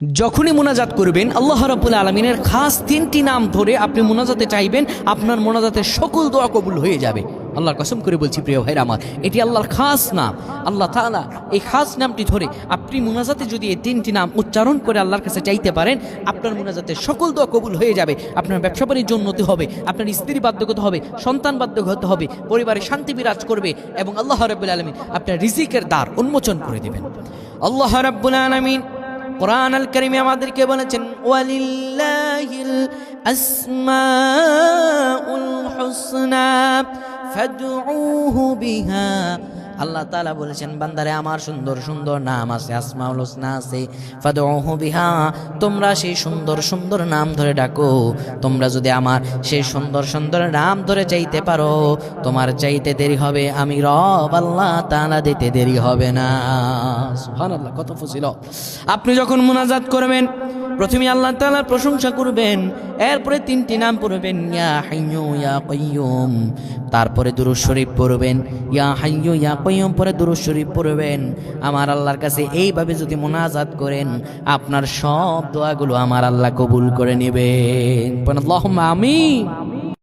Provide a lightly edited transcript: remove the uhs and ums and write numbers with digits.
যখনই মুনাজাত করবেন আল্লাহ রাব্বুল আলামিনের খাস তিনটি নাম ধরে আপনি মুনাজাতে চাইবেন, আপনার মুনাজাতের সকল দোয়া কবুল হয়ে যাবে। আল্লাহর কসম করে বলছি প্রিয় ভাইরা আমার, এটি আল্লাহর খাস নাম। আল্লাহ তাআলা এই খাস নামটি ধরে আপনি মুনাজাতে যদি এই তিনটি নাম উচ্চারণ করে আল্লাহর কাছে চাইতে পারেন, আপনার মুনাজাতের সকল দোয়া কবুল হয়ে যাবে। আপনার ব্যবসা বাণিজ্য উন্নতি হবে, আপনার স্ত্রী বাধ্যগত হবে, সন্তান বাধ্যগত হবে, পরিবারে শান্তি বিরাজ করবে এবং আল্লাহ রাব্বুল আলামিন আপনার রিজিকের দ্বার উন্মোচন করে দেবেন। আল্লাহ রাব্বুল আলামিন কুরআন আল কারীমে আমাদেরকে বলেছেন, ওয়ালিল্লাহিল আসমাউল হুসনা ফাদউহু বিহা। আল্লাহ তাআলা বলেছেন, বান্দারে আমার সুন্দর সুন্দর নাম আছে, আসমাউল হুসনা আছে, ফাদউহু বিহা, তোমরা সেই সুন্দর সুন্দর নাম ধরে ডাকো। তোমরা যদি আমার সেই সুন্দর সুন্দর নাম ধরে চাইতে পারো, তোমার চাইতে দেরি হবে, আমি রব আল্লাহ তাআলা দিতে দেরি হবে না। সুবহানাল্লাহ, কত ফজিলত। আপনি যখন মুনাজাত করবেন, প্রথমে আল্লাহ তাআলার প্রশংসা করবেন, এরপরে তিনটি নাম পড়বেন, ইয়া হাইয়্যু ইয়া কাইয়্যুম, তারপরে দুরূদ শরীফ পড়বেন, ইয়া হাইয়্যু ইয়া কাইয়্যুম পরে দুরূদ শরীফ পড়বেন। আমার আল্লাহর কাছে এইভাবে যদি মুনাজাত করেন, আপনার সব দোয়াগুলো আমার আল্লাহ কবুল করে নেবেন। আল্লাহুম্মা আমিন।